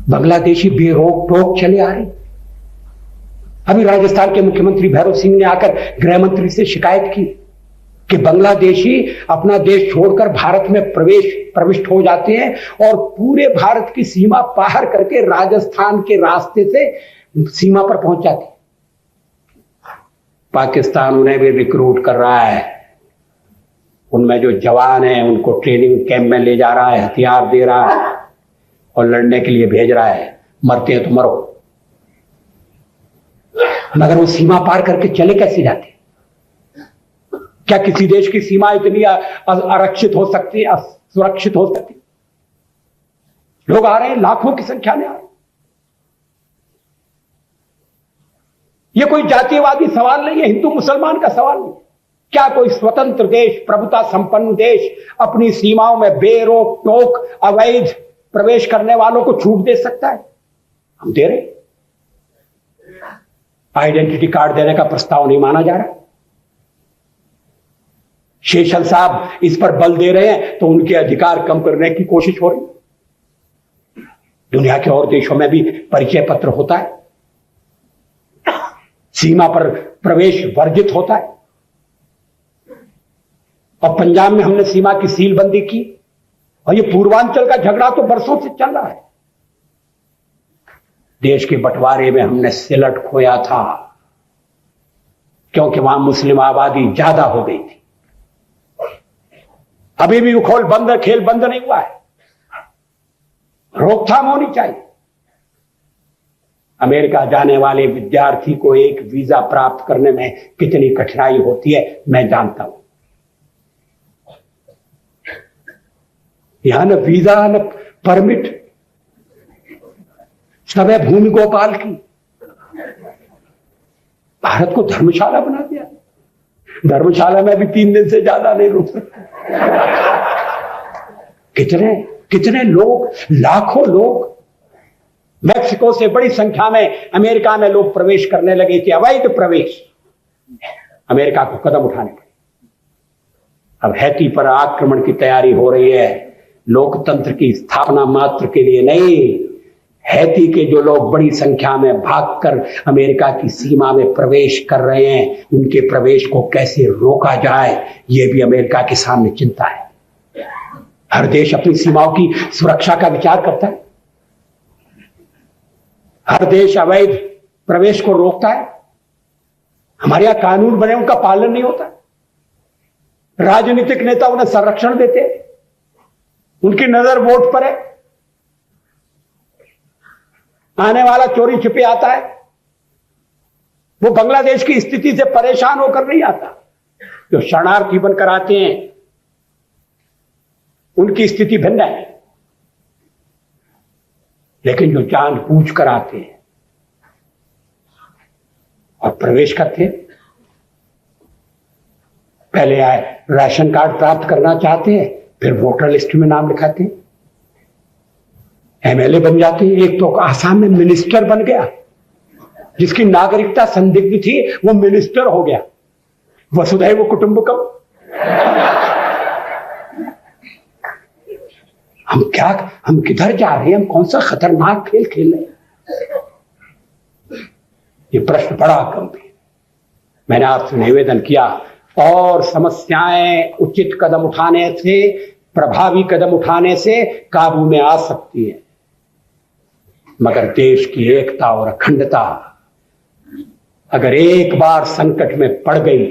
बांग्लादेशी बेरोक टोक चले आ रहे। अभी राजस्थान के मुख्यमंत्री भैरव सिंह ने आकर गृह मंत्री से शिकायत की कि बांग्लादेशी अपना देश छोड़कर भारत में प्रविष्ट हो जाते हैं और पूरे भारत की सीमा पार करके राजस्थान के रास्ते से सीमा पर पहुंच जाते हैं। पाकिस्तान उन्हें भी रिक्रूट कर रहा है, उनमें जो जवान हैं उनको ट्रेनिंग कैंप में ले जा रहा है, हथियार दे रहा है और लड़ने के लिए भेज रहा है। मरते हैं तो मरो, मगर वो सीमा पार करके चले कैसे जाते? क्या किसी देश की सीमा इतनी आरक्षित हो सकती है, सुरक्षित हो सकती? लोग आ रहे हैं, लाखों की संख्या में आ रहे हैं। यह कोई जातीयवादी सवाल नहीं है, हिंदू मुसलमान का सवाल नहीं। क्या कोई स्वतंत्र देश, प्रभुता संपन्न देश अपनी सीमाओं में बेरोक टोक अवैध प्रवेश करने वालों को छूट दे सकता है? हम दे रहे। आइडेंटिटी कार्ड देने का प्रस्ताव नहीं माना जा रहा। शेषन साहब इस पर बल दे रहे हैं तो उनके अधिकार कम करने की कोशिश हो रही। दुनिया के और देशों में भी परिचय पत्र होता है, सीमा पर प्रवेश वर्जित होता है। और पंजाब में हमने सीमा की सीलबंदी की और ये पूर्वांचल का झगड़ा तो बरसों से चल रहा है। देश के बंटवारे में हमने सिलट खोया था क्योंकि वहां मुस्लिम आबादी ज्यादा हो गई थी। अभी भी खेल बंद नहीं हुआ है, रोकथाम होनी चाहिए। अमेरिका जाने वाले विद्यार्थी को एक वीजा प्राप्त करने में कितनी कठिनाई होती है मैं जानता हूं। यहां न वीजा न परमिट, सब है भूमि गोपाल की। भारत को धर्मशाला बना दिया। धर्मशाला में भी 3 दिन से ज्यादा नहीं रुक सकते। कितने लोग, लाखों लोग मैक्सिको से बड़ी संख्या में अमेरिका में लोग प्रवेश करने लगे थे, अवैध प्रवेश। अमेरिका को कदम उठाने पड़े। अब हैती पर आक्रमण की तैयारी हो रही है। लोकतंत्र की स्थापना मात्र के लिए नहीं, हैती के जो लोग बड़ी संख्या में भागकर अमेरिका की सीमा में प्रवेश कर रहे हैं, उनके प्रवेश को कैसे रोका जाए, यह भी अमेरिका के सामने चिंता है। हर देश अपनी सीमाओं की सुरक्षा का विचार करता है। हर देश अवैध प्रवेश को रोकता है। हमारे यहां कानून बने, उनका पालन नहीं होता। राजनीतिक नेता उन्हें संरक्षण देते, उनकी नजर वोट पर है। आने वाला चोरी छिपे आता है, वो बांग्लादेश की स्थिति से परेशान होकर नहीं आता। जो शरणार्थी बनकर आते हैं उनकी स्थिति भिन्न है, लेकिन जो जानबूझ कर आते हैं और प्रवेश करते हैं, पहले आए राशन कार्ड प्राप्त करना चाहते हैं, फिर वोटर लिस्ट में नाम लिखाते हैं, एमएलए बन जाते हैं। एक तो आसाम में मिनिस्टर बन गया, जिसकी नागरिकता संदिग्ध थी वो मिनिस्टर हो गया। वसुधैव कुटुंबकम। हम किधर जा रहे हैं? हम कौन सा खतरनाक खेल खेल रहे हैं? ये प्रश्न बड़ा गंभीर। मैंने आपसे निवेदन किया, और समस्याएं उचित कदम उठाने से, प्रभावी कदम उठाने से काबू में आ सकती है, मगर देश की एकता और अखंडता अगर एक बार संकट में पड़ गई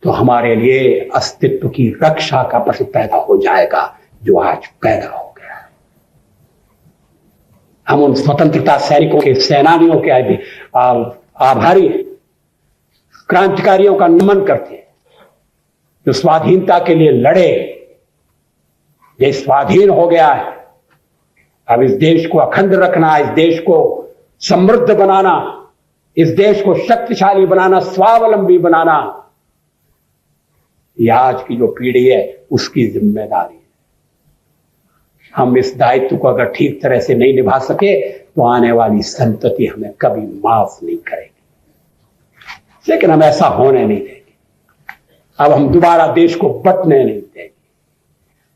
तो हमारे लिए अस्तित्व की रक्षा का प्रश्न पैदा हो जाएगा, जो आज पैदा हो गया। हम उन स्वतंत्रता सैनिकों के, सेनानियों के भी आभारी हैं, क्रांतिकारियों का नमन करते हैं, जो स्वाधीनता के लिए लड़े। देश स्वाधीन हो गया है, अब इस देश को अखंड रखना, इस देश को समृद्ध बनाना, इस देश को शक्तिशाली बनाना, स्वावलंबी बनाना, यह आज की जो पीढ़ी है उसकी जिम्मेदारी है। हम इस दायित्व को अगर ठीक तरह से नहीं निभा सके तो आने वाली संतति हमें कभी माफ नहीं करेगी। लेकिन हम ऐसा होने नहीं देंगे। अब हम दोबारा देश को बंटने नहीं देंगे।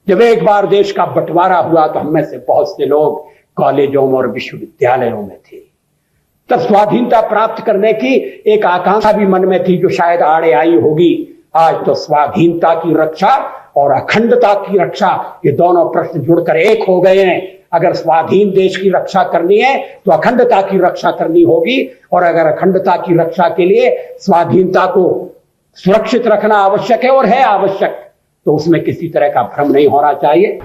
जब एक बार देश का बंटवारा हुआ तो हम में से बहुत से लोग कॉलेजों में और विश्वविद्यालयों में थे। तब स्वाधीनता प्राप्त करने की एक आकांक्षा भी मन में थी जो शायद आड़े आई होगी। आज तो स्वाधीनता की रक्षा और अखंडता की रक्षा, ये दोनों प्रश्न जुड़कर एक हो गए हैं। अगर स्वाधीन देश की रक्षा करनी है तो अखंडता की रक्षा करनी होगी, और अगर अखंडता की रक्षा के लिए स्वाधीनता को सुरक्षित रखना आवश्यक है और है आवश्यक, तो उसमें किसी तरह का भ्रम नहीं होना चाहिए।